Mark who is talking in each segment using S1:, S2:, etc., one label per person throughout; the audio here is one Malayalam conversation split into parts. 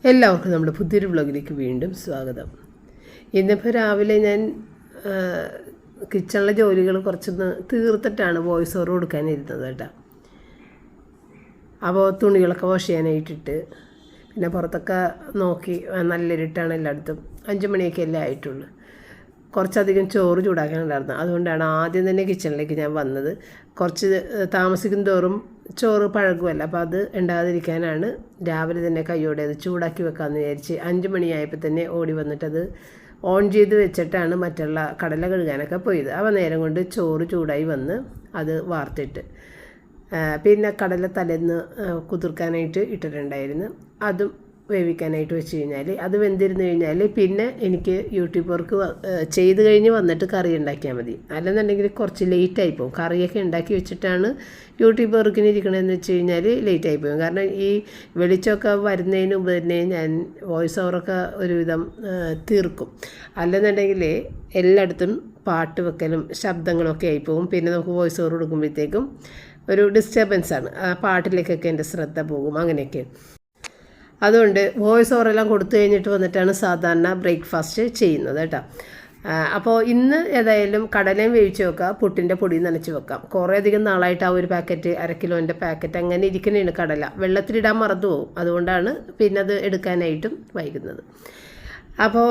S1: എല്ലാവർക്കും നമ്മുടെ പുതിയൊരു വ്ളോഗിലേക്ക് വീണ്ടും സ്വാഗതം. ഇന്നിപ്പോൾ രാവിലെ ഞാൻ കിച്ചണിലെ ജോലികൾ കുറച്ചൊന്ന് തീർത്തിട്ടാണ് വോയിസ് ഓവർ കൊടുക്കാനിരുന്നത് കേട്ടോ. അപ്പോൾ തുണികളൊക്കെ വാഷ് ചെയ്യാനായിട്ടിട്ട് പിന്നെ പുറത്തൊക്കെ നോക്കി നല്ലിരുട്ടാണ് എല്ലായിടത്തും. 5 മണിയൊക്കെ അല്ലേ ആയിട്ടുള്ളൂ. കുറച്ചധികം ചോറ് ചൂടാക്കാനുണ്ടായിരുന്നു. അതുകൊണ്ടാണ് ആദ്യം തന്നെ കിച്ചണിലേക്ക് ഞാൻ വന്നത്. കുറച്ച് താമസിക്കും തോറും ചോറ് പഴകുമല്ല, അപ്പോൾ അത് ഉണ്ടാകാതിരിക്കാനാണ് രാവിലെ തന്നെ കയ്യോടെ അത് ചൂടാക്കി വെക്കാമെന്ന് വിചാരിച്ച് 5 മണിയായപ്പോൾ തന്നെ ഓടി വന്നിട്ടത് ഓൺ ചെയ്ത് വെച്ചിട്ടാണ് മറ്റുള്ള കടല കഴുകാനൊക്കെ പോയത്. അപ്പോൾ നേരം കൊണ്ട് ചോറ് ചൂടായി വന്ന് അത് വാർത്തിട്ട് പിന്നെ കടല തലേന്ന് കുതിർക്കാനായിട്ട് ഇട്ടിട്ടുണ്ടായിരുന്നു. അതും വേവിക്കാനായിട്ട് വെച്ച് കഴിഞ്ഞാൽ അത് വെന്തിരുന്ന് കഴിഞ്ഞാൽ പിന്നെ എനിക്ക് യൂട്യൂബ് വർക്ക് ചെയ്ത് കഴിഞ്ഞ് വന്നിട്ട് കറി ഉണ്ടാക്കിയാൽ മതി. അല്ലെന്നുണ്ടെങ്കിൽ കുറച്ച് ലേറ്റായി പോകും. കറിയൊക്കെ ഉണ്ടാക്കി വെച്ചിട്ടാണ് യൂട്യൂബ് വർക്കിന് ഇരിക്കണമെന്ന് വെച്ച് കഴിഞ്ഞാൽ ലേറ്റായി പോകും. കാരണം ഈ വെളിച്ചമൊക്കെ വരുന്നതിന് മുമ്പ് തന്നെ ഞാൻ വോയിസ് ഓവറൊക്കെ ഒരുവിധം തീർക്കും. അല്ലെന്നുണ്ടെങ്കിൽ എല്ലായിടത്തും പാട്ട് വെക്കലും ശബ്ദങ്ങളൊക്കെ ആയിപ്പോവും. പിന്നെ നമുക്ക് വോയിസ് ഓവർ കൊടുക്കുമ്പോഴത്തേക്കും ഒരു ഡിസ്റ്റർബൻസാണ്. ആ പാട്ടിലേക്കൊക്കെ എൻ്റെ ശ്രദ്ധ പോകും. അങ്ങനെയൊക്കെ അതുകൊണ്ട് വോയിസ് ഓവറെല്ലാം കൊടുത്തു കഴിഞ്ഞിട്ട് വന്നിട്ടാണ് സാധാരണ ബ്രേക്ക്ഫാസ്റ്റ് ചെയ്യുന്നത് കേട്ടോ. അപ്പോൾ ഇന്ന് ഏതായാലും കടലയും വേവിച്ച് വെക്കാം, പുട്ടിൻ്റെ പൊടി നനച്ച് വെക്കാം. കുറേ അധികം നാളായിട്ട് ആ ഒരു പാക്കറ്റ് 1/2 കിലോൻ്റെ പാക്കറ്റ് അങ്ങനെ ഇരിക്കുന്നതാണ് കടല. വെള്ളത്തിലിടാൻ മറന്നു പോകും. അതുകൊണ്ടാണ് പിന്നെ അത് എടുക്കാനായിട്ടും വൈകുന്നത്. അപ്പോൾ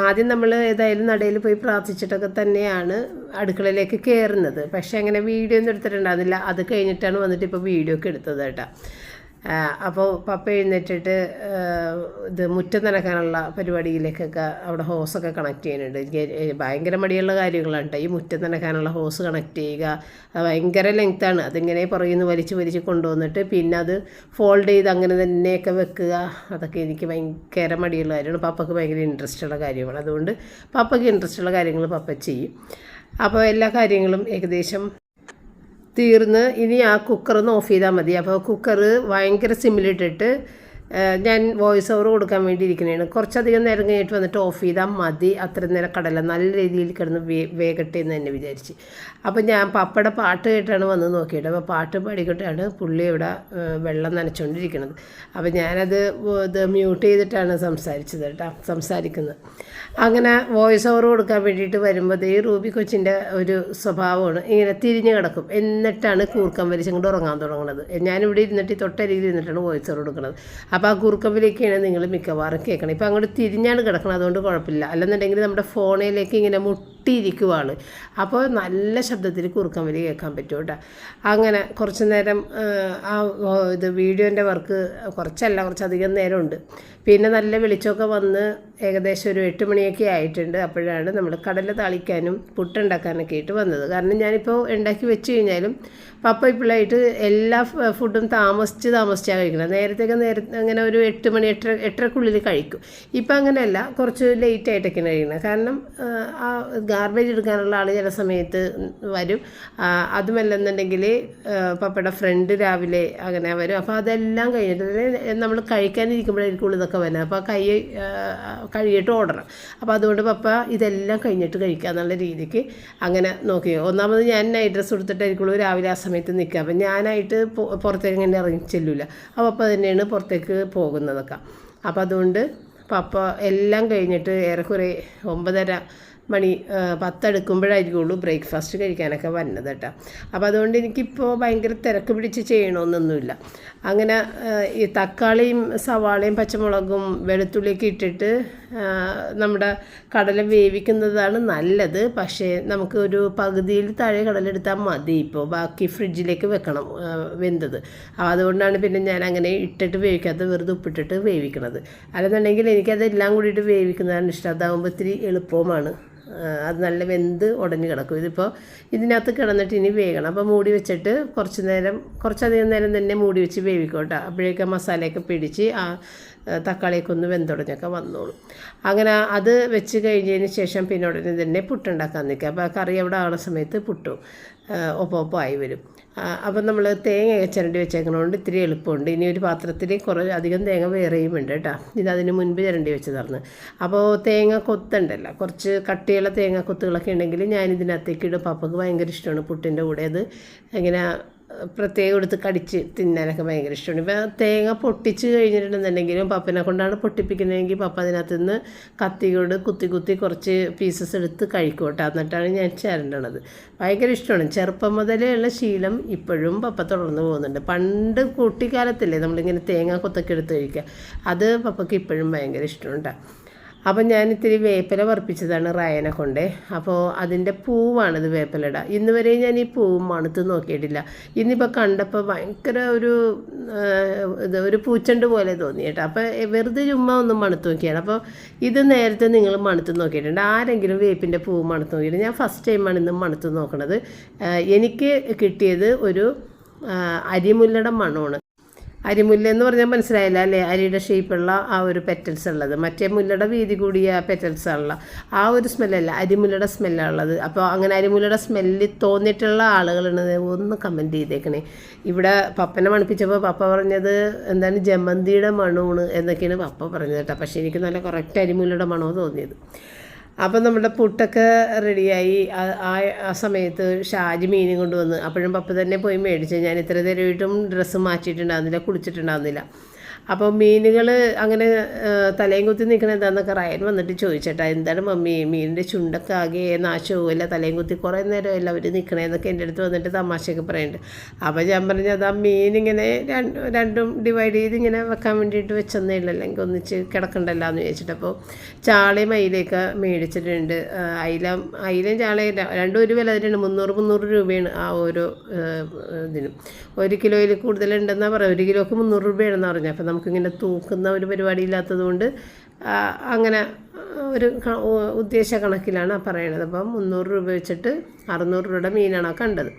S1: ആദ്യം നമ്മൾ ഏതായാലും നടയിൽ പോയി പ്രാർത്ഥിച്ചിട്ടൊക്കെ തന്നെയാണ് അടുക്കളയിലേക്ക് കയറുന്നത്. പക്ഷേ അങ്ങനെ വീഡിയോ ഒന്നും എടുത്തിട്ടുണ്ടായിരുന്നില്ല. അത് കഴിഞ്ഞിട്ടാണ് വന്നിട്ട് ഇപ്പോൾ വീഡിയോ ഒക്കെ എടുത്തത് കേട്ടോ. അപ്പോൾ പപ്പ എഴുന്നേറ്റിട്ട് ഇത് മുറ്റം നനക്കാനുള്ള പരിപാടിയിലേക്കൊക്കെ അവിടെ ഹോസൊക്കെ കണക്ട് ചെയ്യുന്നുണ്ട്. എനിക്ക് ഭയങ്കര മടിയുള്ള കാര്യങ്ങളാണ് കേട്ടോ. ഈ മുറ്റം നനക്കാനുള്ള ഹോസ് കണക്ട് ചെയ്യുക ഭയങ്കര ലെങ്ത്താണ്. അതിങ്ങനെ പുറകിൽ നിന്ന് വലിച്ച് കൊണ്ടുവന്നിട്ട് പിന്നെ അത് ഫോൾഡ് ചെയ്ത് അങ്ങനെ തന്നെയൊക്കെ വെക്കുക. അതൊക്കെ എനിക്ക് ഭയങ്കര മടിയുള്ള കാര്യമാണ്. പപ്പയ്ക്ക് ഭയങ്കര ഇൻട്രസ്റ്റുള്ള കാര്യമാണ്. അതുകൊണ്ട് പപ്പയ്ക്ക് ഇൻട്രസ്റ്റുള്ള കാര്യങ്ങൾ പപ്പ ചെയ്യും. അപ്പോൾ എല്ലാ കാര്യങ്ങളും ഏകദേശം തീർന്ന് ഇനി ആ കുക്കറൊന്ന് ഓഫ് ചെയ്താൽ മതി. അപ്പോൾ കുക്കർ ഭയങ്കര സിമ്മിലിട്ടിട്ട് ഞാൻ വോയിസ് ഓവർ കൊടുക്കാൻ വേണ്ടി ഇരിക്കുന്നതാണ്. കുറച്ചധികം നേരം കഴിഞ്ഞിട്ട് വന്നിട്ട് ഓഫ് ചെയ്താൽ മതി. അത്രയും നേരം കടല നല്ല രീതിയിൽ കിടന്ന് വേഗട്ടെ എന്ന് തന്നെ വിചാരിച്ച്. അപ്പോൾ ഞാൻ പപ്പയുടെ പാട്ട് കേട്ടാണ് വന്ന് നോക്കിയിട്ട്. അപ്പോൾ പാട്ട് പാടിക്കൊണ്ടാണ് പുള്ളി ഇവിടെ വെള്ളം നനച്ചുകൊണ്ടിരിക്കുന്നത്. അപ്പോൾ ഞാനത് ഇത് മ്യൂട്ട് ചെയ്തിട്ടാണ് സംസാരിക്കുന്നത്. അങ്ങനെ വോയിസ് ഓവർ കൊടുക്കാൻ വേണ്ടിയിട്ട് വരുമ്പോൾ ഈ റൂബി കൊച്ചിൻ്റെ ഒരു സ്വഭാവമാണ്, ഇങ്ങനെ തിരിഞ്ഞ് കിടക്കും. എന്നിട്ടാണ് കൂർക്കം വലിച്ചങ്ങോട്ട് ഉറങ്ങാൻ തുടങ്ങുന്നത്. ഞാനിവിടെ ഇരുന്നിട്ട് തൊട്ടരികിൽ ഇരുന്നിട്ടാണ് വോയിസ് ഓവർ കൊടുക്കുന്നത്. അപ്പോൾ ആ കൂർക്കമ്പിലേക്കാണ് നിങ്ങൾ മിക്കവാറും കേൾക്കണം. ഇപ്പോൾ അങ്ങോട്ട് തിരിഞ്ഞാണ് കിടക്കണം, അതുകൊണ്ട് കുഴപ്പമില്ല. അല്ലെന്നുണ്ടെങ്കിൽ നമ്മുടെ ഫോണിലേക്ക് ഇങ്ങനെ മുട്ടിയിരിക്കുവാണ്. അപ്പോൾ നല്ല ശബ്ദത്തിൽ കൂർക്കമ്പലി കേൾക്കാൻ പറ്റും കേട്ടോ. അങ്ങനെ കുറച്ച് നേരം ഇത് വീഡിയോൻ്റെ വർക്ക് കുറച്ചധികം നേരമുണ്ട്. പിന്നെ നല്ല വെളിച്ചമൊക്കെ വന്ന് ഏകദേശം ഒരു 8 മണിയൊക്കെ ആയിട്ടുണ്ട്. അപ്പോഴാണ് നമ്മൾ കടല താളിക്കാനും പുട്ടുണ്ടാക്കാനൊക്കെ ആയിട്ട് വന്നത്. കാരണം ഞാനിപ്പോൾ ഉണ്ടാക്കി വെച്ച് കഴിഞ്ഞാലും പപ്പ ഇപ്പോഴായിട്ട് എല്ലാ ഫുഡും താമസിച്ചാണ് കഴിക്കുന്നത്. നേരത്തേക്ക് അങ്ങനെ ഒരു 8 മണി 8:30ക്കുള്ളിൽ കഴിക്കും. ഇപ്പം അങ്ങനെയല്ല, കുറച്ച് ലേറ്റായിട്ടൊക്കെയാണ് കഴിക്കുന്നത്. കാരണം ആ ഗാർബേജ് എടുക്കാനുള്ള ആൾ ചില സമയത്ത് വരും. അതുമല്ലെന്നുണ്ടെങ്കിൽ പപ്പയുടെ ഫ്രണ്ട് രാവിലെ അങ്ങനെ വരും. അപ്പോൾ അതെല്ലാം കഴിഞ്ഞിട്ട് നമ്മൾ കഴിക്കാനിരിക്കുമ്പോഴായിരിക്കും ഇതൊക്കെ വരുന്നത്. അപ്പോൾ കഴിയിട്ട് ഓടണം. അപ്പോൾ അതുകൊണ്ട് പപ്പ ഇതെല്ലാം കഴിഞ്ഞിട്ട് കഴിക്കുക എന്നുള്ള രീതിക്ക് അങ്ങനെ നോക്കി. ഒന്നാമത് ഞാൻ നൈറ്റ് ഡ്രസ്സ് കൊടുത്തിട്ടായിരിക്കുള്ളൂ രാവിലെ ആ സമയത്ത് നിൽക്കുക. അപ്പം ഞാനായിട്ട് പുറത്തേക്ക് ഇങ്ങനെ ഇറങ്ങി ചെല്ലില്ല. അപ്പോൾ പപ്പ തന്നെയാണ് പുറത്തേക്ക് പോകുന്നതൊക്കെ. അപ്പോൾ അതുകൊണ്ട് പപ്പ എല്ലാം കഴിഞ്ഞിട്ട് ഏറെക്കുറെ 9:30 മണി 10 അടുക്കുമ്പോഴായിരിക്കുള്ളൂ ബ്രേക്ക്ഫാസ്റ്റ് കഴിക്കാനൊക്കെ വരുന്നത് കേട്ടോ. അപ്പോൾ അതുകൊണ്ട് എനിക്കിപ്പോൾ ഭയങ്കര തിരക്ക് പിടിച്ച് ചെയ്യണമെന്നൊന്നുമില്ല. അങ്ങനെ ഈ തക്കാളിയും സവാളയും പച്ചമുളകും വെളുത്തുള്ളിയൊക്കെ ഇട്ടിട്ട് നമ്മുടെ കടല വേവിക്കുന്നതാണ് നല്ലത്. പക്ഷേ നമുക്ക് ഒരു പകുതിയിൽ താഴെ കടലെടുത്താൽ മതി. ഇപ്പോൾ ബാക്കി ഫ്രിഡ്ജിലേക്ക് വെക്കണം വെന്തത്. അതുകൊണ്ടാണ് പിന്നെ ഞാൻ അങ്ങനെ ഇട്ടിട്ട് വേവിക്കാത്ത, വെറുതെ ഉപ്പിട്ടിട്ട് വേവിക്കണത്. അല്ലെന്നുണ്ടെങ്കിൽ എനിക്കതെല്ലാം കൂടിയിട്ട് വേവിക്കുന്നതാണ് ഇഷ്ടം. അതാകുമ്പോൾ ഇത്തിരി എളുപ്പവുമാണ്. അത് നല്ല വെന്ത് ഉടഞ്ഞ് കിടക്കും. ഇതിപ്പോൾ ഇതിനകത്ത് കിടന്നിട്ട് ഇനി വേകണം. അപ്പോൾ മൂടി വെച്ചിട്ട് കുറച്ചധികം നേരം തന്നെ മൂടി വെച്ച് വേവിക്കും കേട്ടോ. അപ്പോഴേക്കും മസാലയൊക്കെ പിടിച്ച് ആ തക്കാളിയൊക്കെ ഒന്ന് വെന്തുടഞ്ഞൊക്കെ വന്നോളും. അങ്ങനെ അത് വെച്ച് കഴിഞ്ഞതിന് ശേഷം പിന്നെ ഉടനെ തന്നെ പുട്ടുണ്ടാക്കാൻ നിൽക്കുക. അപ്പോൾ കറി അവിടെ ആവുന്ന സമയത്ത് പുട്ടും ഒപ്പമായി വരും. അപ്പം നമ്മൾ തേങ്ങ ചിരണ്ടി വെച്ചേക്കണോണ്ട് ഇത്തിരി എളുപ്പമുണ്ട്. ഇനി ഒരു പാത്രത്തിൽ അധികം തേങ്ങ വേറെയും ഉണ്ട് കേട്ടോ. ഇതതിന് മുൻപ് ചിരണ്ടി വെച്ചതാണ്. അപ്പോൾ തേങ്ങ കൊത്തുണ്ടല്ലോ, കുറച്ച് കട്ടിയുള്ള തേങ്ങ കൊത്തുകളൊക്കെ ഉണ്ടെങ്കിൽ ഞാനിതിനകത്തേക്ക് ഇടും. പപ്പക്ക് ഭയങ്കര ഇഷ്ടമാണ് പുട്ടിൻ്റെ കൂടെ അത് ഇങ്ങനെ പ്രത്യേകം എടുത്ത് കടിച്ച് തിന്നാനൊക്കെ ഭയങ്കര ഇഷ്ടമാണ്. ഇപ്പോൾ തേങ്ങ പൊട്ടിച്ച് കഴിഞ്ഞിട്ടുണ്ടെന്നുണ്ടെങ്കിലും പപ്പനെ കൊണ്ടാണ് പൊട്ടിപ്പിക്കുന്നതെങ്കിൽ പപ്പ അതിനകത്ത് നിന്ന് കത്തിയോട് കുത്തി കുറച്ച് പീസസ് എടുത്ത് കഴിക്കും കേട്ടോ. എന്നിട്ടാണ് ഞാൻ ചേരേണ്ടത്. ഭയങ്കര ഇഷ്ടമാണ്. ചെറുപ്പം മുതലേ ഉള്ള ശീലം ഇപ്പോഴും പപ്പ തുടർന്ന് പോകുന്നുണ്ട്. പണ്ട് കുട്ടിക്കാലത്തില്ലേ നമ്മളിങ്ങനെ തേങ്ങ കൊത്തൊക്കെ എടുത്ത് കഴിക്കുക, അത് പപ്പയ്ക്ക് ഇപ്പോഴും ഭയങ്കര ഇഷ്ടമുണ്ട്. അപ്പം ഞാൻ ഇത്തിരി വേപ്പില വറുപ്പിച്ചതാണ് റയനെ കൊണ്ട്. അപ്പോൾ അതിൻ്റെ പൂവാണിത് വേപ്പിലട. ഇന്ന് വരെ ഞാൻ ഈ പൂവും മണത്ത് നോക്കിയിട്ടില്ല. ഇന്നിപ്പോൾ കണ്ടപ്പോൾ ഭയങ്കര ഒരു പൂച്ചണ്ട് പോലെ തോന്നി കേട്ടോ. അപ്പോൾ വെറുതെ ചുമ്മാ ഒന്ന് മണത്ത് നോക്കിയാണ്. അപ്പോൾ ഇത് നേരത്തെ നിങ്ങൾ മണത്ത് നോക്കിയിട്ടുണ്ട്? ആരെങ്കിലും വേപ്പിൻ്റെ പൂവ് മണത്ത് നോക്കിയിട്ട്? ഞാൻ ഫസ്റ്റ് ടൈമാണ് ഇന്ന് മണത്ത് നോക്കണത്. എനിക്ക് കിട്ടിയത് ഒരു അരിമുല്ലയുടെ മണമാണ്. അരിമുല്ല എന്ന് പറഞ്ഞാൽ മനസ്സിലായില്ല അല്ലേ? അരിയുടെ ഷേപ്പുള്ള ആ ഒരു പെറ്റൽസ് ഉള്ളത്. മറ്റേ മുല്ലയുടെ വീതി കൂടിയ പെറ്റൽസ് ഉള്ള ആ ഒരു സ്മെല്ലല്ല, അരിമുല്ലയുടെ സ്മെല്ലാണ് ഉള്ളത്. അപ്പോൾ അങ്ങനെ അരിമുല്ലയുടെ സ്മെല്ല് തോന്നിയിട്ടുള്ള ആളുകളുണ്ട്, ഒന്ന് കമൻറ്റ് ചെയ്തേക്കണേ. ഇവിടെ പപ്പനെ മണിപ്പിച്ചപ്പോൾ പപ്പ പറഞ്ഞത് എന്താണ് ജമന്തിയുടെ മണമാണ് എന്നൊക്കെയാണ് പപ്പ പറഞ്ഞത് കേട്ടോ. പക്ഷേ എനിക്ക് നല്ല കറക്റ്റ് അരിമുല്ലയുടെ മണമാണ് തോന്നിയത്. അപ്പം നമ്മുടെ പുട്ടൊക്കെ റെഡിയായി. ആ സമയത്ത് ഷാജി മീനും കൊണ്ടുവന്ന്. അപ്പോഴും പപ്പ തന്നെ പോയി മേടിച്ചു. ഞാൻ ഇത്ര നേരമായിട്ടും ഡ്രസ്സ് മാറ്റിയിട്ടുണ്ടാകുന്നില്ല, കുളിച്ചിട്ടുണ്ടാകുന്നില്ല. അപ്പോൾ മീനുകൾ അങ്ങനെ തലയും കുത്തി നിൽക്കണ എന്താണെന്നൊക്കെ റയൻ വന്നിട്ട് ചോദിച്ചേട്ടാ, എന്താണ് മമ്മി മീനിൻ്റെ ചുണ്ടൊക്കെ ആകെ നാശവുമല്ല, തലയും കുത്തി കുറേ നേരമല്ല അവർ നിൽക്കണേന്നൊക്കെ എൻ്റെ അടുത്ത് വന്നിട്ട് തമാശയൊക്കെ പറയുന്നുണ്ട്. അപ്പോൾ ഞാൻ പറഞ്ഞു അത് ആ മീനിങ്ങനെ രണ്ടും ഡിവൈഡ് ചെയ്ത് ഇങ്ങനെ വെക്കാൻ വേണ്ടിയിട്ട് വെച്ചെന്നേ ഉള്ളൂ, അല്ലെങ്കിൽ ഒന്നിച്ച് കിടക്കണ്ടല്ലോ എന്ന് ചോദിച്ചിട്ട്. അപ്പോൾ ചാളയും അയിലയൊക്കെ മേടിച്ചിട്ടുണ്ട്. അയിലയും ചാളയും രണ്ടും ഒരു വില തന്നെയാണ്. 300 രൂപയാണ് ആ ഓരോ ഇതിനും. 1 കിലോയിൽ കൂടുതലുണ്ടെന്നാണ് പറയുക. 1 കിലോക്ക് 300 രൂപയാണെന്ന് പറഞ്ഞു. അപ്പോൾ നമുക്കിങ്ങനെ തൂക്കുന്ന ഒരു പരിപാടി ഇല്ലാത്തത് കൊണ്ട് അങ്ങനെ ഒരു ഉദ്ദേശ കണക്കിലാണ് പറയണത്. അപ്പം 300 രൂപ വെച്ചിട്ട് 600 രൂപയുടെ മീനാണ് കണ്ടത്.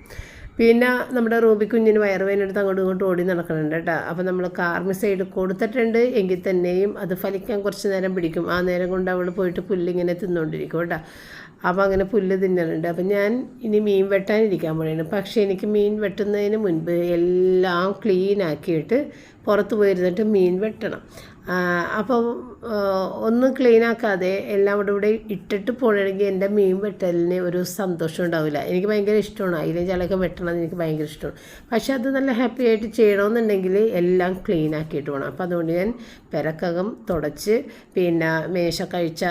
S1: പിന്നെ നമ്മുടെ റൂബി കുഞ്ഞിന് വയറുവേനെടുത്ത് അങ്ങോട്ടും ഇങ്ങോട്ടും ഓടി നടക്കുന്നുണ്ട് കേട്ടോ. അപ്പോൾ നമ്മൾ കാർമി സൈഡ് കൊടുത്തിട്ടുണ്ട് എങ്കിൽ തന്നെയും അത് ഫലിക്കാൻ കുറച്ച് നേരം പിടിക്കും. ആ നേരം കൊണ്ട് അവൾ പോയിട്ട് പുല്ലിങ്ങനെ തിന്നുകൊണ്ടിരിക്കും കേട്ടോ. അപ്പോൾ അങ്ങനെ പുല്ല് തിന്നുന്നുണ്ട്. അപ്പം ഞാൻ ഇനി മീൻ വെട്ടാനിരിക്കാൻ പോവുകയാണ്. പക്ഷേ എനിക്ക് മീൻ വെട്ടുന്നതിന് മുൻപ് എല്ലാം ക്ലീൻ ആക്കിയിട്ട് പുറത്ത് പോയിരുന്നിട്ട് മീൻ വെട്ടണം. അപ്പോൾ ഒന്നും ക്ലീനാക്കാതെ എല്ലാം ഇവിടെ ഇട്ടിട്ട് പോകണമെങ്കിൽ എൻ്റെ മീൻ വെട്ടലിന് ഒരു സന്തോഷം ഉണ്ടാവില്ല. എനിക്ക് ഭയങ്കര ഇഷ്ടമാണ്. അതിലും ചിലക്ക് വെട്ടണം എനിക്ക് ഭയങ്കര ഇഷ്ടമാണ്. പക്ഷേ അത് നല്ല ഹാപ്പി ആയിട്ട് ചെയ്യണമെന്നുണ്ടെങ്കിൽ എല്ലാം ക്ലീൻ ആക്കിയിട്ട് പോകണം. അപ്പോൾ അതുകൊണ്ട് ഞാൻ പെരക്കകം തുടച്ച് പിന്നെ മേശ കഴിച്ച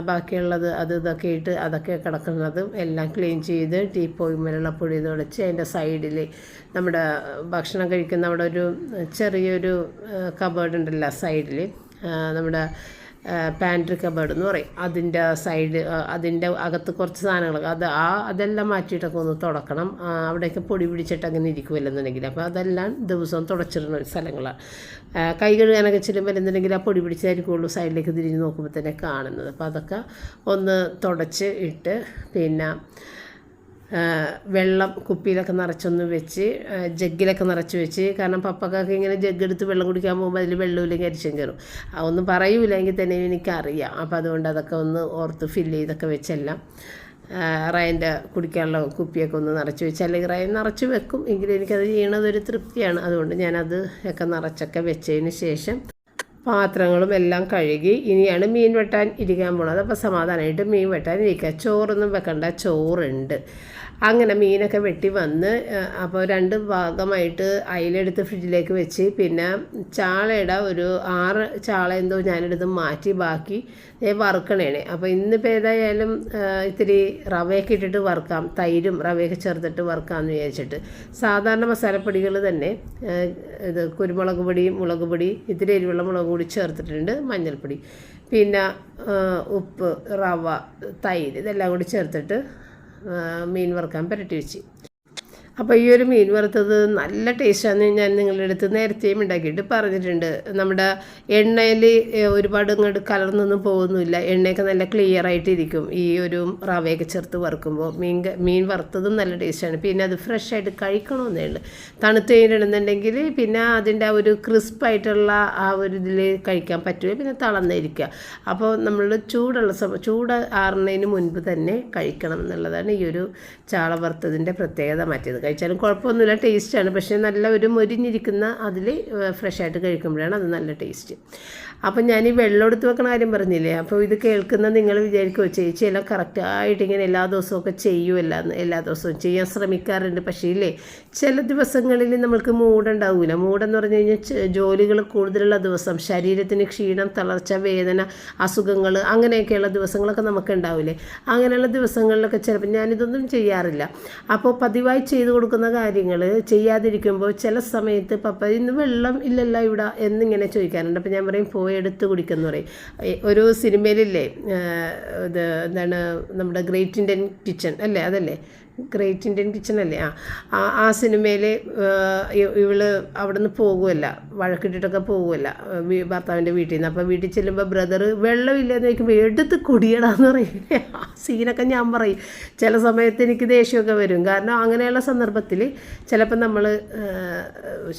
S1: ബാക്കിയുള്ളത് അത് ഇതൊക്കെ ഇട്ട് അതൊക്കെ കിടക്കുന്നതും എല്ലാം ക്ലീൻ ചെയ്ത് ടീപ്പോയിന്മേലുള്ള പൊടി തുടച്ച് അതിൻ്റെ സൈഡിൽ നമ്മുടെ ഭക്ഷണം കഴിക്കുന്ന അവിടെ ഒരു ചെറിയൊരു കബേർഡ് ഉണ്ടല്ലോ സൈഡിൽ, നമ്മുടെ പാൻട്രി കബേർഡ് എന്ന് പറയും. അതിൻ്റെ സൈഡ് അതിൻ്റെ അകത്ത് കുറച്ച് സാധനങ്ങൾ അതെല്ലാം മാറ്റിയിട്ടൊക്കെ ഒന്ന് തുടക്കണം. അവിടെയൊക്കെ പൊടി പിടിച്ചിട്ട് അങ്ങനെ ഇരിക്കുമല്ലെന്നുണ്ടെങ്കിൽ അപ്പോൾ അതെല്ലാം ദിവസവും തുടച്ചിടുന്ന ഒരു സ്ഥലങ്ങളാണ്. കൈ കഴുകാനൊക്കെ ചെല്ലുമ്പോൾ എന്തുണ്ടെങ്കിൽ ആ പൊടി പിടിച്ചായിരിക്കുള്ളൂ സൈഡിലേക്ക് തിരിഞ്ഞ് നോക്കുമ്പോൾ തന്നെ കാണുന്നത്. അപ്പോൾ അതൊക്കെ ഒന്ന് തുടച്ച് ഇട്ട് പിന്നെ വെള്ളം കുപ്പിയിലൊക്കെ നിറച്ചൊന്ന് വെച്ച് ജഗ്ഗിലൊക്കെ നിറച്ച് വെച്ച്, കാരണം പപ്പക്കൊക്കെ ഇങ്ങനെ ജഗ്ഗെടുത്ത് വെള്ളം കുടിക്കാൻ പോകുമ്പോൾ അതിൽ വെള്ളമില്ലെങ്കിൽ അരിച്ചും കയറും. അതൊന്നും പറയൂല എങ്കിൽ തന്നെ എനിക്കറിയാം. അപ്പോൾ അതുകൊണ്ട് അതൊക്കെ ഒന്ന് ഓർത്ത് ഫില്ല് ചെയ്തൊക്കെ വെച്ചെല്ലാം റയൻ്റെ കുടിക്കാനുള്ള കുപ്പിയൊക്കെ ഒന്ന് നിറച്ച് വെച്ച്, അല്ലെങ്കിൽ റയൻ നിറച്ച് വെക്കും എങ്കിലും എനിക്കത് ചെയ്യണതൊരു തൃപ്തിയാണ്. അതുകൊണ്ട് ഞാനത് ഒക്കെ നിറച്ചൊക്കെ വെച്ചതിന് ശേഷം പാത്രങ്ങളും എല്ലാം കഴുകി ഇനിയാണ് മീൻ വെട്ടാൻ ഇരിക്കാൻ പോണത്. അപ്പോൾ സമാധാനമായിട്ട് മീൻ വെട്ടാൻ ഇരിക്കുക. ചോറൊന്നും വെക്കണ്ട, ചോറുണ്ട്. അങ്ങനെ മീനൊക്കെ വെട്ടി വന്ന് അപ്പോൾ 2 ഭാഗമായിട്ട് അയിലെടുത്ത് ഫ്രിഡ്ജിലേക്ക് വെച്ച്, പിന്നെ ചാളയുടെ ഒരു 6 ചാള എന്തോ ഞാനെടുത്ത് മാറ്റി ബാക്കി വറുക്കണേണേ. അപ്പോൾ ഇന്നിപ്പോൾ ഏതായാലും ഇത്തിരി റവയൊക്കെ ഇട്ടിട്ട് വറുക്കാം, തൈരും റവയൊക്കെ ചേർത്തിട്ട് വറുക്കാമെന്ന് വിചാരിച്ചിട്ട്. സാധാരണ മസാലപ്പൊടികൾ തന്നെ ഇത് കുരുമുളക് പൊടി, മുളക് പൊടി, ഇത്തിരി എരിവുള്ള മുളക് പൊടി ചേർത്തിട്ടുണ്ട്, മഞ്ഞൾപ്പൊടി, പിന്നെ ഉപ്പ്, റവ, തൈര് ഇതെല്ലാം കൂടി ചേർത്തിട്ട് മീൻ വറുക്കാൻ പുരട്ടി വെച്ച്. അപ്പോൾ ഈ ഒരു മീൻ വറുത്തത് നല്ല ടേസ്റ്റാണെന്ന് ഞാൻ നിങ്ങളുടെ അടുത്ത് നേരത്തെയും ഉണ്ടാക്കിയിട്ട് പറഞ്ഞിട്ടുണ്ട്. നമ്മുടെ എണ്ണയിൽ ഒരുപാട് ഇങ്ങോട്ട് കലർന്നൊന്നും പോകുന്നില്ല, എണ്ണയൊക്കെ നല്ല ക്ലിയർ ആയിട്ടിരിക്കും ഈ ഒരു റവയൊക്കെ ചേർത്ത് വറുക്കുമ്പോൾ. മീൻ വറുത്തതും നല്ല ടേസ്റ്റാണ്. പിന്നെ അത് ഫ്രഷ് ആയിട്ട് കഴിക്കണമെന്നേ ഉള്ളൂ. തണുത്ത് കഴിഞ്ഞിടുന്നുണ്ടെങ്കിൽ പിന്നെ അതിൻ്റെ ആ ഒരു ക്രിസ്പായിട്ടുള്ള ആ ഒരു ഇതിൽ കഴിക്കാൻ പറ്റില്ല, പിന്നെ തളർന്നിരിക്കുക. അപ്പോൾ നമ്മൾ ചൂട് ആറുന്നതിന് മുൻപ് തന്നെ കഴിക്കണം എന്നുള്ളതാണ് ഈ ഒരു ചാള വറുത്തതിൻ്റെ പ്രത്യേകത. മറ്റേത് കഴിച്ചാലും കുഴപ്പമൊന്നുമില്ല, ടേസ്റ്റാണ്. പക്ഷേ നല്ല ഒരു മൊരിഞ്ഞിരിക്കുന്ന അതിൽ ഫ്രഷായിട്ട് കഴിക്കുമ്പോഴാണ് അത് നല്ല ടേസ്റ്റ്. അപ്പം ഞാൻ ഈ വെള്ളം എടുത്ത് വെക്കണ കാര്യം പറഞ്ഞില്ലേ, അപ്പോൾ ഇത് കേൾക്കുന്ന നിങ്ങൾ വിചാരിക്കുമോ ചേച്ചി എല്ലാം കറക്റ്റായിട്ട് ഇങ്ങനെ എല്ലാ ദിവസമൊക്കെ ചെയ്യുമല്ല എന്ന്. എല്ലാ ദിവസവും ചെയ്യാൻ ശ്രമിക്കാറുണ്ട്. പക്ഷേ ഇല്ലേ, ചില ദിവസങ്ങളിൽ നമ്മൾക്ക് മൂടുണ്ടാവില്ല. മൂടെന്ന് പറഞ്ഞു കഴിഞ്ഞാൽ ജോലികൾ കൂടുതലുള്ള ദിവസം, ശരീരത്തിന് ക്ഷീണം, തളർച്ച, വേദന, അസുഖങ്ങൾ, അങ്ങനെയൊക്കെയുള്ള ദിവസങ്ങളൊക്കെ നമുക്ക് ഉണ്ടാവില്ലേ. അങ്ങനെയുള്ള ദിവസങ്ങളിലൊക്കെ ചിലപ്പോൾ ഞാനിതൊന്നും ചെയ്യാറില്ല. അപ്പോൾ പതിവായി ചെയ്തു കൊടുക്കുന്ന കാര്യങ്ങൾ ചെയ്യാതിരിക്കുമ്പോൾ ചില സമയത്ത് പപ്പ ഇന്ന് വെള്ളം ഇല്ലല്ലോ ഇവിടെ എന്നിങ്ങനെ ചോദിക്കാറുണ്ട്. അപ്പോൾ ഞാൻ പറയും പോയി എടുത്ത് കുടിക്കുന്നു പറയും. ഒരു സിനിമയിലില്ലേ, ഇത് എന്താണ് നമ്മുടെ ഗ്രേറ്റ് ഇന്ത്യൻ കിച്ചൺ അല്ലേ, അതല്ലേ ഗ്രേറ്റ് ഇന്ത്യൻ കിച്ചൺ അല്ലേ, ആ സിനിമയിൽ ഇവള് അവിടെ നിന്ന് പോകുമല്ല, വഴക്കിട്ടിട്ടൊക്കെ പോകുമല്ല ഭർത്താവിൻ്റെ വീട്ടിൽ നിന്ന്. അപ്പോൾ വീട്ടിൽ ചെല്ലുമ്പോൾ ബ്രദർ വെള്ളമില്ലെന്ന് ചോദിക്കുമ്പോൾ എടുത്ത് കുടിയടാന്ന് പറയും. ആ സീനൊക്കെ ഞാൻ പറയും. ചില സമയത്ത് എനിക്ക് ദേഷ്യമൊക്കെ വരും. കാരണം അങ്ങനെയുള്ള സന്ദർഭത്തിൽ ചിലപ്പോൾ നമ്മൾ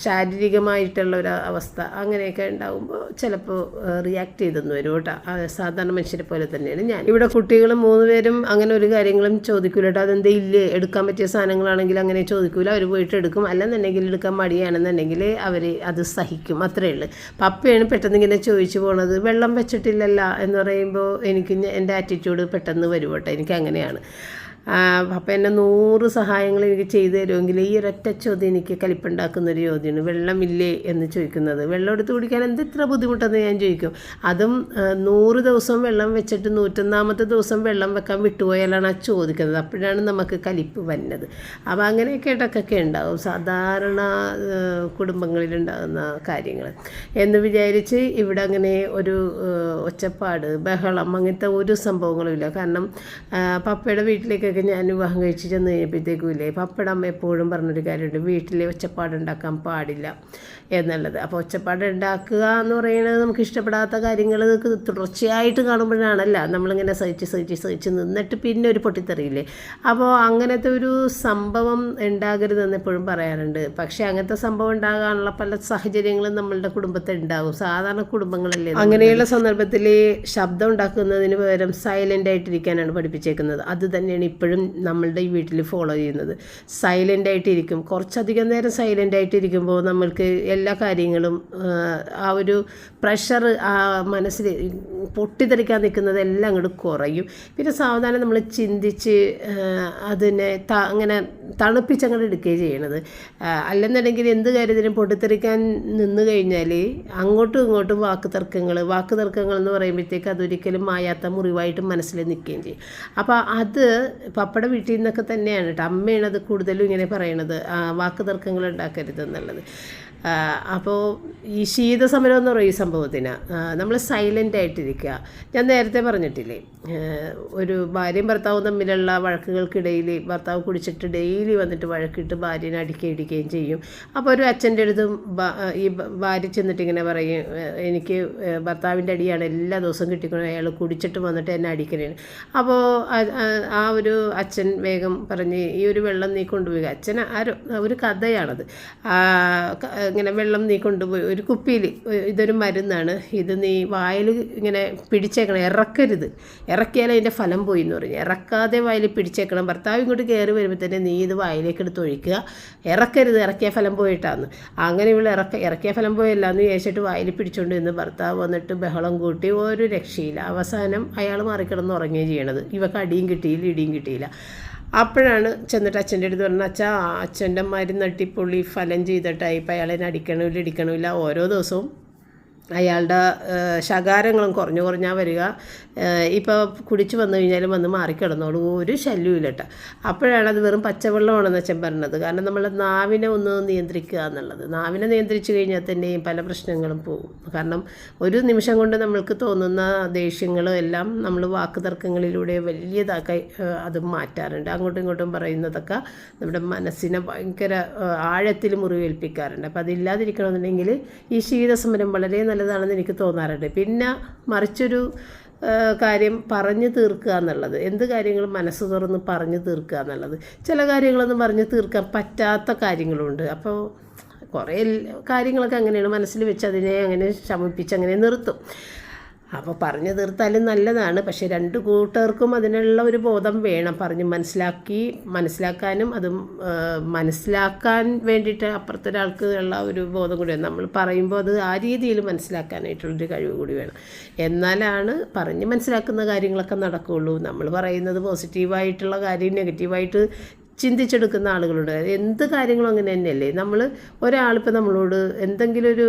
S1: ശാരീരികമായിട്ടുള്ള ഒരു അവസ്ഥ അങ്ങനെയൊക്കെ ഉണ്ടാകുമ്പോൾ ചിലപ്പോൾ റിയാക്ട് ചെയ്തെന്ന് വരും കേട്ടോ. സാധാരണ മനുഷ്യരെ പോലെ തന്നെയാണ് ഞാൻ. ഇവിടെ കുട്ടികൾ 3 പേരും അങ്ങനെ ഒരു കാര്യങ്ങളും ചോദിക്കൂല കേട്ടോ. അതെന്തേ ഇല്ലേ, എടുക്കാൻ പറ്റിയ സാധനങ്ങളാണെങ്കിൽ അങ്ങനെ ചോദിക്കൂല, അവർ പോയിട്ട് എടുക്കും. അല്ലെന്നുണ്ടെങ്കിൽ എടുക്കാൻ മടിയാണെന്നുണ്ടെങ്കിൽ അവർ അത് സഹിക്കും, അത്രയേ ഉള്ളൂ. പപ്പയാണ് പെട്ടെന്ന് ഇങ്ങനെ ചോദിച്ചു പോണത്, വെള്ളം വെച്ചിട്ടില്ലല്ല എന്ന് പറയുമ്പോൾ എനിക്ക് എൻ്റെ ആറ്റിറ്റ്യൂഡ് പെട്ടെന്ന് വരും കേട്ടോ. എനിക്ക് അങ്ങനെയാണ്. അപ്പം എന്നെ 100 സഹായങ്ങൾ എനിക്ക് ചെയ്തു തരുമെങ്കിൽ ഈ ഒരൊറ്റ ചോദ്യം എനിക്ക് കലിപ്പുണ്ടാക്കുന്നൊരു ചോദ്യമാണ്, വെള്ളമില്ലേ എന്ന് ചോദിക്കുന്നത്. വെള്ളം എടുത്ത് കുടിക്കാൻ എന്ത് ഇത്ര ബുദ്ധിമുട്ടെന്ന് ഞാൻ ചോദിക്കും. അതും 100 ദിവസം വെള്ളം വെച്ചിട്ട് 101ാമത്തെ ദിവസം വെള്ളം വെക്കാൻ വിട്ടുപോയാലാണ് ആ ചോദിക്കുന്നത്. അപ്പോഴാണ് നമുക്ക് കലിപ്പ് വരുന്നത്. അപ്പോൾ അങ്ങനെയൊക്കെ ഇടയ്ക്കൊക്കെ ഉണ്ടാവും, സാധാരണ കുടുംബങ്ങളിലുണ്ടാകുന്ന കാര്യങ്ങൾ എന്ന് വിചാരിച്ച് ഇവിടെ അങ്ങനെ ഒരു ഒച്ചപ്പാട്, ബഹളം, അങ്ങനത്തെ ഒരു സംഭവങ്ങളും ഇല്ല. കാരണം പപ്പയുടെ വീട്ടിലേക്കൊക്കെ ഞാൻ വിവാഹം കഴിച്ച് ചെന്ന് കഴിഞ്ഞപ്പോഴത്തേക്കും ഇല്ലേ, പപ്പയുടെ അമ്മ എപ്പോഴും പറഞ്ഞൊരു കാര്യമുണ്ട്, വീട്ടിലെ ഒച്ചപ്പാടുണ്ടാക്കാൻ പാടില്ല എന്നുള്ളത്. അപ്പോൾ ഒച്ചപ്പാട് ഉണ്ടാക്കുക എന്ന് പറയുന്നത് നമുക്ക് ഇഷ്ടപ്പെടാത്ത കാര്യങ്ങൾ തുടർച്ചയായിട്ട് കാണുമ്പോഴാണല്ല നമ്മളിങ്ങനെ സഹിച്ച് നിന്നിട്ട് പിന്നെ ഒരു പൊട്ടിത്തെറിയില്ലേ. അപ്പോൾ അങ്ങനത്തെ ഒരു സംഭവം ഉണ്ടാകരുതെന്ന് എപ്പോഴും പറയാറുണ്ട്. പക്ഷേ അങ്ങനത്തെ സംഭവം ഉണ്ടാകാനുള്ള പല സാഹചര്യങ്ങളും നമ്മളുടെ കുടുംബത്തിൽ ഉണ്ടാകും. സാധാരണ കുടുംബങ്ങളല്ലേ. അങ്ങനെയുള്ള സന്ദർഭത്തിൽ ശബ്ദം ഉണ്ടാക്കുന്നതിന് പകരം സൈലൻ്റ് ആയിട്ടിരിക്കാനാണ് പഠിപ്പിച്ചേക്കുന്നത്. അത് തന്നെയാണ് ഇപ്പോഴും നമ്മളുടെ ഈ വീട്ടിൽ ഫോളോ ചെയ്യുന്നത്. സൈലൻ്റ് ആയിട്ടിരിക്കും. കുറച്ചധികം നേരം സൈലൻ്റ് ആയിട്ടിരിക്കുമ്പോൾ നമ്മൾക്ക് എല്ലാ കാര്യങ്ങളും ആ ഒരു പ്രഷർ ആ മനസ്സിൽ പൊട്ടിത്തെറിക്കാൻ നിൽക്കുന്നത് എല്ലാം അങ്ങോട്ട് കുറയും. പിന്നെ സാവധാനം നമ്മൾ ചിന്തിച്ച് അതിനെ അങ്ങനെ തണുപ്പിച്ചങ്ങോട്ട് എടുക്കുകയും ചെയ്യണത്. അല്ലെന്നുണ്ടെങ്കിൽ എന്ത് കാര്യത്തിനും പൊട്ടിത്തെറിക്കാൻ നിന്ന് കഴിഞ്ഞാൽ അങ്ങോട്ടും ഇങ്ങോട്ടും വാക്ക് തർക്കങ്ങൾ എന്ന് പറയുമ്പോഴത്തേക്ക് അതൊരിക്കലും മായാത്ത മുറിവായിട്ട് മനസ്സിൽ നിൽക്കുകയും ചെയ്യും. അപ്പോൾ അത് പപ്പയുടെ വീട്ടിൽ നിന്നൊക്കെ തന്നെയാണ് കേട്ടോ. അമ്മയാണ് അത് കൂടുതലും ഇങ്ങനെ പറയണത്, വാക്ക് തർക്കങ്ങൾ ഉണ്ടാക്കരുത് എന്നുള്ളത്. അപ്പോൾ ഈ ശീതസമരം എന്ന് പറയും ഈ സംഭവത്തിന് നമ്മൾ സൈലൻ്റ് ആയിട്ടിരിക്കുക. ഞാൻ നേരത്തെ പറഞ്ഞിട്ടില്ലേ, ഒരു ഭാര്യയും ഭർത്താവും തമ്മിലുള്ള വഴക്കുകൾക്കിടയിൽ ഭർത്താവ് കുടിച്ചിട്ട് ഡെയിലി വന്നിട്ട് വഴക്കിട്ട് ഭാര്യനെ ഇടിക്കുകയും ചെയ്യും. അപ്പോൾ ഒരു അച്ഛൻ്റെ അടുത്തും ഈ ഭാര്യ ചെന്നിട്ട് ഇങ്ങനെ പറയും, എനിക്ക് ഭർത്താവിൻ്റെ അടിയാണ് എല്ലാ ദിവസവും കിട്ടിക്കുന്നത്, അയാൾ കുടിച്ചിട്ട് വന്നിട്ട് എന്നെ അടിക്കണേന്. അപ്പോൾ ആ ഒരു അച്ഛൻ വേഗം പറഞ്ഞ് ഈ ഒരു വെള്ളം നീ കൊണ്ടുപോയി, അച്ഛൻ ഒരു കഥയാണത്, ഇങ്ങനെ വെള്ളം നീ കൊണ്ടുപോയി ഒരു കുപ്പിയിൽ, ഇതൊരു മരുന്നാണ്, ഇത് നീ വായിൽ ഇങ്ങനെ പിടിച്ചേക്കണം, ഇറക്കിയാൽ അതിൻ്റെ ഫലം പോയി എന്ന് പറഞ്ഞു. ഇറക്കാതെ വായിൽ പിടിച്ചേക്കണം. ഭർത്താവ് ഇങ്ങോട്ട് കയറി വരുമ്പോൾ തന്നെ നീ ഇത് വായിലേക്ക് എടുത്ത് ഒഴിക്കുക, ഇറക്കിയ ഫലം പോയിട്ടാന്ന്. അങ്ങനെ ഇവൾ ഇറക്കിയ ഫലം പോയല്ല എന്ന് വിചാരിച്ചിട്ട് വായിൽ പിടിച്ചുകൊണ്ട് നിന്ന് ഭർത്താവ് വന്നിട്ട് ബഹളം കൂട്ടി, ഒരു രക്ഷയില്ല. അവസാനം അയാൾ മാറിക്കിടന്ന് ഉറങ്ങുകയും ചെയ്യണത്. ഇവക്ക് അടിയും കിട്ടിയില്ല. അപ്പോഴാണ് ചെന്നിട്ട് അച്ഛൻ്റെ അടുത്ത് പറഞ്ഞ, അച്ഛൻ്റെ മരുന്ന് അടിപൊളി ഫലം ചെയ്തിട്ടായി, ഇപ്പം അയാളെ ഇടിക്കണമില്ല. ഓരോ ദിവസവും അയാളുടെ ശകാരങ്ങളും കുറഞ്ഞാൽ വരിക. ഇപ്പോൾ കുടിച്ച് വന്നു കഴിഞ്ഞാലും വന്ന് മാറിക്കിടന്നോളൂ, ഒരു ശല്യമില്ല കേട്ടോ. അപ്പോഴാണ് അത് വെറും പച്ചവെള്ളമാണെന്ന് അച്ഛൻ പറഞ്ഞത്. കാരണം നമ്മൾ നാവിനെ ഒന്ന് നിയന്ത്രിക്കുക എന്നുള്ളത്. നാവിനെ നിയന്ത്രിച്ചു കഴിഞ്ഞാൽ തന്നെയും പല പ്രശ്നങ്ങളും പോകും. കാരണം ഒരു നിമിഷം കൊണ്ട് നമ്മൾക്ക് തോന്നുന്ന ദേഷ്യങ്ങളും എല്ലാം നമ്മൾ വാക്ക് തർക്കങ്ങളിലൂടെ വലിയതാക്കി അത് മാറ്റാറുണ്ട്. അങ്ങോട്ടും ഇങ്ങോട്ടും പറയുന്നതൊക്കെ നമ്മുടെ മനസ്സിനെ ഭയങ്കര ആഴത്തിൽ മുറിവേൽപ്പിക്കാറുണ്ട്. അപ്പോൾ അതില്ലാതിരിക്കണമെന്നുണ്ടെങ്കിൽ ഈ ശീതസമരം വളരെ നല്ലതാണെന്ന് എനിക്ക് തോന്നാറുണ്ട്. പിന്നെ മറിച്ചൊരു കാര്യം പറഞ്ഞു തീർക്കുക എന്നുള്ളത്, എന്ത് കാര്യങ്ങളും മനസ്സ് തുറന്ന് പറഞ്ഞു തീർക്കുക എന്നുള്ളത്. ചില കാര്യങ്ങളൊന്നും പറഞ്ഞു തീർക്കാൻ പറ്റാത്ത കാര്യങ്ങളുണ്ട്. അപ്പോൾ കുറേ കാര്യങ്ങളൊക്കെ അങ്ങനെയാണ്, മനസ്സിൽ വെച്ച് അതിനെ അങ്ങനെ ശമിപ്പിച്ച് അങ്ങനെ നിർത്തും. അപ്പോൾ പറഞ്ഞു തീർത്താലും നല്ലതാണ്. പക്ഷേ രണ്ട് കൂട്ടർക്കും അതിനുള്ള ഒരു ബോധം വേണം. പറഞ്ഞ് മനസ്സിലാക്കാനും അതും മനസ്സിലാക്കാൻ വേണ്ടിയിട്ട് അപ്പുറത്തൊരാൾക്ക് ഉള്ള ഒരു ബോധം കൂടി വേണം. നമ്മൾ പറയുമ്പോൾ അത് ആ രീതിയിൽ മനസ്സിലാക്കാനായിട്ടുള്ളൊരു കഴിവ് കൂടി വേണം. എന്നാലാണ് പറഞ്ഞ് മനസ്സിലാക്കുന്ന കാര്യങ്ങളൊക്കെ നടക്കുകയുള്ളൂ. നമ്മൾ പറയുന്നത് പോസിറ്റീവായിട്ടുള്ള കാര്യം നെഗറ്റീവായിട്ട് ചിന്തിച്ചെടുക്കുന്ന ആളുകളുണ്ട്. എന്ത് കാര്യങ്ങളും അങ്ങനെ തന്നെയല്ലേ. നമ്മൾ ഒരാളിപ്പോൾ നമ്മളോട് എന്തെങ്കിലും ഒരു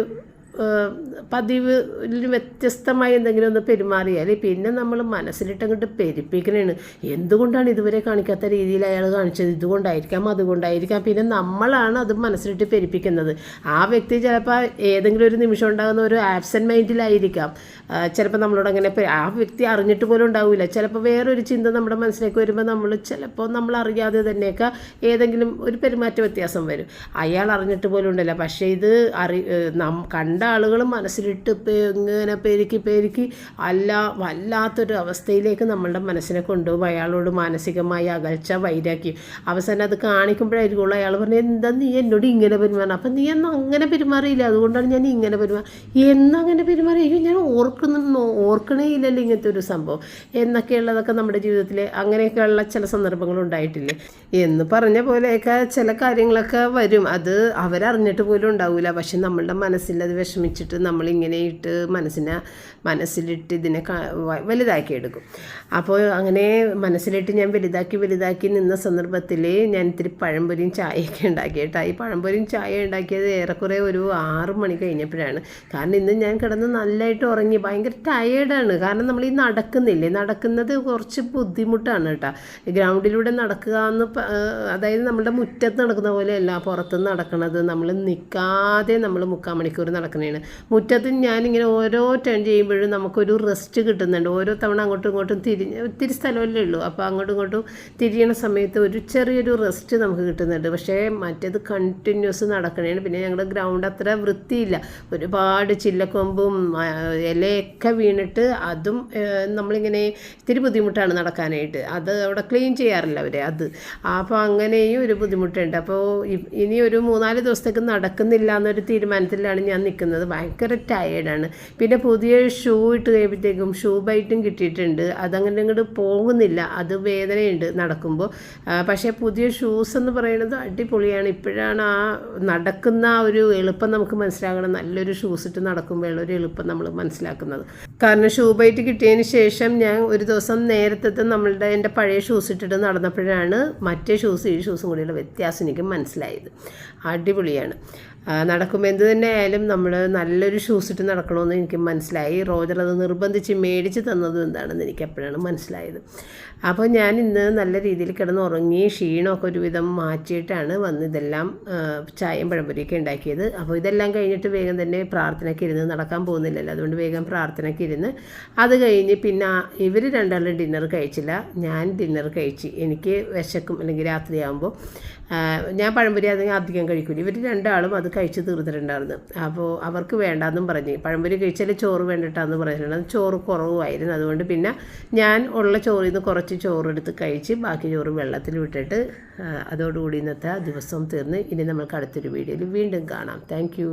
S1: പതിവിൽ വ്യത്യസ്തമായി എന്തെങ്കിലും ഒന്ന് പെരുമാറിയാൽ പിന്നെ നമ്മൾ മനസ്സിലിട്ടങ്ങോട്ട് പെരുപ്പിക്കണേണ്. എന്തുകൊണ്ടാണ് ഇതുവരെ കാണിക്കാത്ത രീതിയിൽ അയാൾ കാണിച്ചത്? ഇതുകൊണ്ടായിരിക്കാം, അതുകൊണ്ടായിരിക്കാം. പിന്നെ നമ്മളാണ് അത് മനസ്സിലിട്ട് പെരുപ്പിക്കുന്നത്. ആ വ്യക്തി ചിലപ്പോൾ ഏതെങ്കിലും ഒരു നിമിഷം ഉണ്ടാകുന്ന ഒരു ആബ്സെൻറ്റ് മൈൻഡിലായിരിക്കാം. ചിലപ്പോൾ നമ്മളോട് അങ്ങനെ ആ വ്യക്തി അറിഞ്ഞിട്ട് പോലും ഉണ്ടാവില്ല. ചിലപ്പോൾ വേറൊരു ചിന്ത നമ്മുടെ മനസ്സിലേക്ക് വരുമ്പോൾ നമ്മൾ അറിയാതെ തന്നെയൊക്കെ ഏതെങ്കിലും ഒരു പെരുമാറ്റ വ്യത്യാസം വരും. അയാൾ അറിഞ്ഞിട്ട് പോലും ഉണ്ടല്ലോ. പക്ഷേ ഇത് കണ്ട ആളുകൾ മനസ്സിലിട്ട് ഇങ്ങനെ പെരുക്കി വല്ലാത്തൊരു അവസ്ഥയിലേക്ക് നമ്മളുടെ മനസ്സിനെ കൊണ്ടുപോകും. അയാളോട് മാനസികമായ അകൽച്ച, വൈരാഗ്യം. അവസാനം അത് കാണിക്കുമ്പോഴായിരിക്കുള്ളൂ അയാൾ പറഞ്ഞത്, എന്താ നീ എന്നോട് ഇങ്ങനെ പെരുമാറണം? അപ്പം നീ എന്നാ അങ്ങനെ പെരുമാറിയില്ല, അതുകൊണ്ടാണ് ഞാൻ ഇങ്ങനെ എന്നങ്ങനെ പെരുമാറിയോ ഞാൻ ഓർക്കണേ ഇല്ലല്ലോ ഇങ്ങനത്തെ ഒരു സംഭവം എന്നൊക്കെയുള്ളതൊക്കെ നമ്മുടെ ജീവിതത്തിൽ അങ്ങനെയൊക്കെയുള്ള ചില സന്ദർഭങ്ങൾ ഉണ്ടായിട്ടില്ലേ എന്ന് പറഞ്ഞ പോലെയൊക്കെ ചില കാര്യങ്ങളൊക്കെ വരും. അത് അവരറിഞ്ഞിട്ട് പോലും ഉണ്ടാവില്ല. പക്ഷെ നമ്മളുടെ മനസ്സിൽ അത് വിഷമിച്ചിട്ട് നമ്മളിങ്ങനെ ഇട്ട് മനസ്സിലിട്ട് ഇതിനെ വലുതാക്കി എടുക്കും. അപ്പോൾ അങ്ങനെ മനസ്സിലിട്ട് ഞാൻ വലുതാക്കി നിന്ന സന്ദർഭത്തിൽ ഞാൻ ഇത്തിരി പഴംപൊരിയും ചായയൊക്കെ ഉണ്ടാക്കിയിട്ടാണ്. ഈ പഴംപൊരിയും ചായ ഉണ്ടാക്കിയത് ഏറെക്കുറെ ഒരു 6 മണി കഴിഞ്ഞപ്പോഴാണ്. കാരണം ഇന്ന് ഞാൻ കിടന്ന് നല്ലതായിട്ട് ഉറങ്ങി. ഭയങ്കര ടയേർഡാണ്. കാരണം നമ്മൾ ഈ നടക്കുന്നത് കുറച്ച് ബുദ്ധിമുട്ടാണ് കേട്ടോ. ഗ്രൗണ്ടിലൂടെ നടക്കുക എന്ന് അതായത് നമ്മുടെ മുറ്റത്ത് നടക്കുന്ന പോലെയല്ല പുറത്തുനിന്ന് നടക്കുന്നത്. നമ്മൾ നിൽക്കാതെ നമ്മൾ 3/4 മണിക്കൂർ നടക്കുന്നതാണ്. മുറ്റത്ത് ഞാനിങ്ങനെ ഓരോ ടേൺ ചെയ്യുമ്പോഴും നമുക്കൊരു റെസ്റ്റ് കിട്ടുന്നുണ്ട്. ഓരോ തവണ അങ്ങോട്ടും ഇങ്ങോട്ടും ഒത്തിരി സ്ഥലമല്ലേ ഉള്ളൂ. അപ്പോൾ അങ്ങോട്ടും ഇങ്ങോട്ടും തിരിയണ സമയത്ത് ഒരു ചെറിയൊരു റെസ്റ്റ് നമുക്ക് കിട്ടുന്നുണ്ട്. പക്ഷേ മറ്റേത് കണ്ടിന്യൂസ് നടക്കണേണ്. പിന്നെ ഞങ്ങളുടെ ഗ്രൗണ്ട് അത്ര വൃത്തിയില്ല. ഒരുപാട് ചില്ലക്കൊമ്പും ഇലയൊക്കെ വീണിട്ട് അതും നമ്മളിങ്ങനെ ഇത്തിരി ബുദ്ധിമുട്ടാണ് നടക്കാനായിട്ട്. അത് അവിടെ ക്ലീൻ ചെയ്യാറില്ല അവർ അത്. അപ്പോൾ അങ്ങനെയും ഒരു ബുദ്ധിമുട്ടുണ്ട്. അപ്പോൾ ഇനി ഒരു 3-4 ദിവസത്തേക്ക് നടക്കുന്നില്ല എന്നൊരു തീരുമാനത്തിലാണ് ഞാൻ നിൽക്കുന്നത്. ഭയങ്കര ടയേർഡാണ്. പിന്നെ പുതിയ ഷൂ ഇട്ട് കഴിയുമ്പോഴത്തേക്കും ഷൂ ബൈറ്റും കിട്ടിയിട്ടുണ്ട്. അതങ്ങനെ അങ്ങോട്ട് പോകുന്നില്ല. അത് വേദനയുണ്ട് നടക്കുമ്പോൾ. പക്ഷേ പുതിയ ഷൂസ് എന്ന് പറയുന്നത് അടിപൊളിയാണ്. ഇപ്പോഴാണ് ആ നടക്കുന്ന ഒരു എളുപ്പം നമുക്ക് മനസ്സിലാകണം. നല്ലൊരു ഷൂസ് ഇട്ട് നടക്കുമ്പോഴുള്ള ഒരു എളുപ്പം നമ്മൾ മനസ്സിലാക്കുന്നത്. കാരണം ഷൂ ബൈറ്റ് കിട്ടിയതിന് ശേഷം ഞാൻ ഒരു ദിവസം നേരത്തെ എൻ്റെ പഴയ ഷൂസ് ഇട്ടിട്ട് നടന്നപ്പോഴാണ് മറ്റേ ഈ ഷൂസും കൂടിയുള്ള വ്യത്യാസം എനിക്ക് മനസ്സിലായത്. അടിപൊളിയാണ്. നടക്കുമ്പോൾ എന്ത് തന്നെ ആയാലും നമ്മൾ നല്ലൊരു ഷൂസ് ഇട്ട് നടക്കണമെന്ന് എനിക്ക് മനസ്സിലായി. റോജർ അത് നിർബന്ധിച്ച് മേടിച്ച് തന്നത് എന്താണെന്ന് എനിക്ക് എപ്പോഴാണ് മനസ്സിലായത്. അപ്പോൾ ഞാൻ ഇന്ന് നല്ല രീതിയിൽ കിടന്ന് ഉറങ്ങി ക്ഷീണമൊക്കെ ഒരുവിധം മാറ്റിയിട്ടാണ് വന്ന് ഇതെല്ലാം ചായയും പഴംപൊരിയൊക്കെ ഉണ്ടാക്കിയത്. അപ്പോൾ ഇതെല്ലാം കഴിഞ്ഞിട്ട് വേഗം തന്നെ പ്രാർത്ഥനയ്ക്ക് ഇരുന്ന്, നടക്കാൻ പോകുന്നില്ലല്ലോ, അതുകൊണ്ട് വേഗം പ്രാർത്ഥനയ്ക്ക് ഇരുന്ന് അത് കഴിഞ്ഞ് പിന്നെ ഇവർ രണ്ടാളും ഡിന്നർ കഴിച്ചില്ല, ഞാൻ ഡിന്നർ കഴിച്ച്. എനിക്ക് വിശക്കും അല്ലെങ്കിൽ രാത്രിയാകുമ്പോൾ ഞാൻ പഴംപൊരി അധികം കഴിക്കില്ല. ഇവർ രണ്ടാളും അത് കഴിച്ച് തീർത്തിട്ടുണ്ടായിരുന്നു. അപ്പോൾ അവർക്ക് വേണ്ടാന്നും പറഞ്ഞ് പഴംപൊരി കഴിച്ചാൽ ചോറ് വേണ്ടിയിട്ടാന്ന് പറഞ്ഞിട്ടുണ്ട്. അത് ചോറ് കുറവായിരുന്നു. അതുകൊണ്ട് പിന്നെ ഞാൻ ഉള്ള ചോറിൽ നിന്ന് കുറച്ച് ചോറെടുത്ത് കഴിച്ച് ബാക്കി ചോറ് വെള്ളത്തിൽ വിട്ടിട്ട് അതോടുകൂടി ഇന്നത്തെ ദിവസം തീർന്ന്. ഇനി നമുക്ക് അടുത്തൊരു വീഡിയോയിൽ വീണ്ടും കാണാം. താങ്ക്